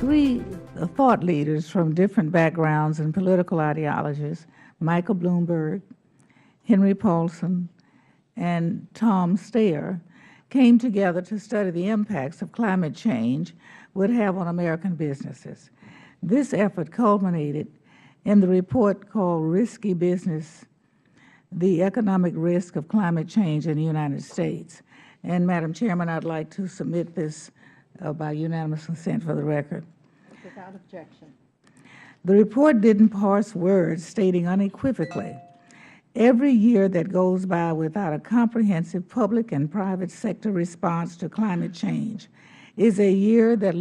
three thought leaders from different backgrounds and political ideologies, Michael Bloomberg, Henry Paulson, and Tom Steyer, came together to study the impacts of climate change would have on American businesses. This effort culminated in the report called Risky Business: The Economic Risk of Climate Change in the United States. And Madam Chairman, I'd like to submit this by unanimous consent for the record. Without objection. The report didn't parse words, stating unequivocally, every year that goes by without a comprehensive public and private sector response to climate change is a year that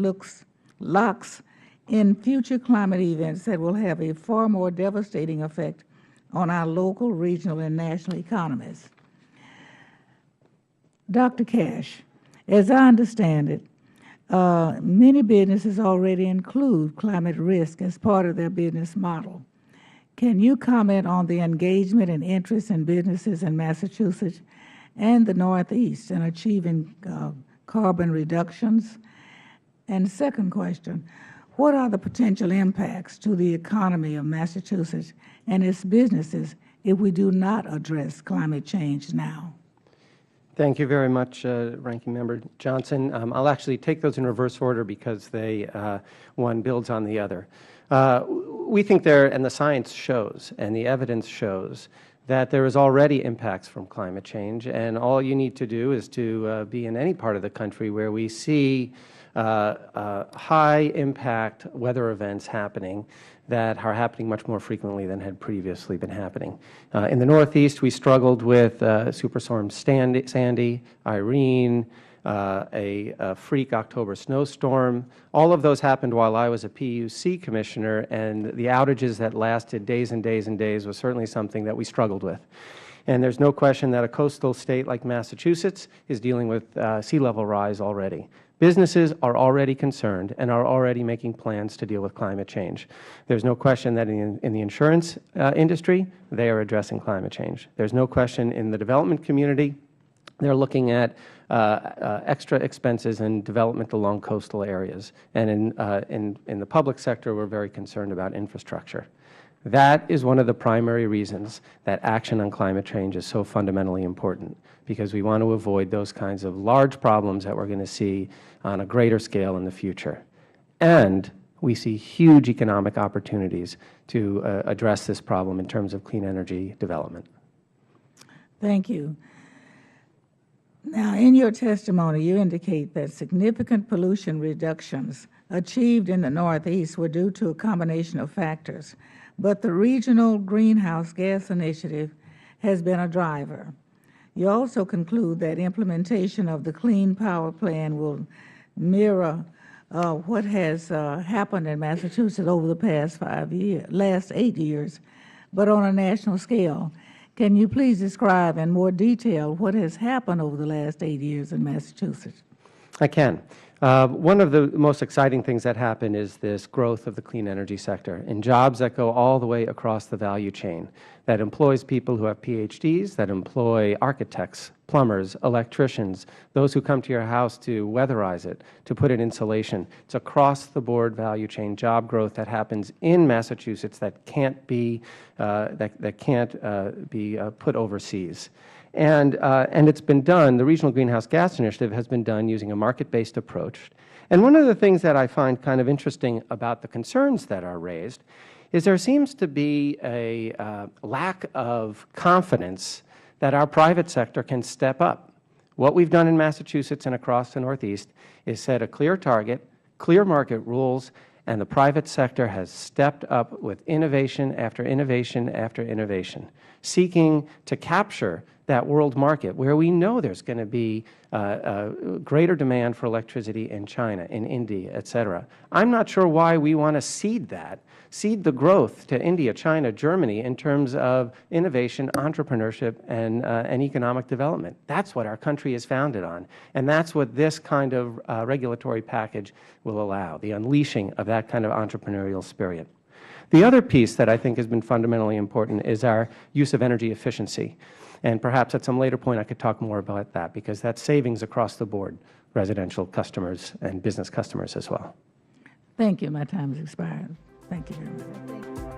locks in future climate events that will have a far more devastating effect on our local, regional, and national economies. Dr. Cash, as I understand it, many businesses already include climate risk as part of their business model. Can you comment on the engagement and interest in businesses in Massachusetts and the Northeast in achieving carbon reductions? And second question, what are the potential impacts to the economy of Massachusetts and its businesses if we do not address climate change now? Thank you very much, Ranking Member Johnson. I'll actually take those in reverse order because one builds on the other. We think and the science shows, and the evidence shows, that there is already impacts from climate change, and all you need to do is to be in any part of the country where we see high impact weather events happening that are happening much more frequently than had previously been happening. In the Northeast, we struggled with Superstorm Sandy, Irene, a freak October snowstorm. All of those happened while I was a PUC commissioner, and the outages that lasted days and days and days was certainly something that we struggled with. And there's no question that a coastal state like Massachusetts is dealing with sea level rise already. Businesses are already concerned and are already making plans to deal with climate change. There's no question that in the insurance industry, they are addressing climate change. There's no question in the development community, they're looking at extra expenses and development along coastal areas. And in the public sector, we're very concerned about infrastructure. That is one of the primary reasons that action on climate change is so fundamentally important, because we want to avoid those kinds of large problems that we're going to see on a greater scale in the future. And we see huge economic opportunities to address this problem in terms of clean energy development. Thank you. Now, in your testimony, you indicate that significant pollution reductions achieved in the Northeast were due to a combination of factors, but the Regional Greenhouse Gas Initiative has been a driver. You also conclude that implementation of the Clean Power Plan will mirror what has happened in Massachusetts over the last 8 years, but on a national scale. Can you please describe in more detail what has happened over the last 8 years in Massachusetts? I can. One of the most exciting things that happened is this growth of the clean energy sector and jobs that go all the way across the value chain, that employs people who have PhDs, that employ architects, plumbers, electricians, those who come to your house to weatherize it, to put in insulation. It's across the board value chain job growth that happens in Massachusetts that can't be put overseas. And it's been done, the Regional Greenhouse Gas Initiative has been done using a market-based approach. And one of the things that I find kind of interesting about the concerns that are raised is there seems to be a lack of confidence that our private sector can step up. What we've done in Massachusetts and across the Northeast is set a clear target, clear market rules, and the private sector has stepped up with innovation after innovation after innovation, seeking to capture that world market where we know there's going to be greater demand for electricity in China, in India, et cetera. I'm not sure why we want to cede the growth to India, China, Germany in terms of innovation, entrepreneurship, and economic development. That's what our country is founded on, and that's what this kind of regulatory package will allow, the unleashing of that kind of entrepreneurial spirit. The other piece that I think has been fundamentally important is our use of energy efficiency. And perhaps at some later point I could talk more about that, because that's savings across the board, residential customers and business customers as well. Thank you. My time has expired. Thank you very much.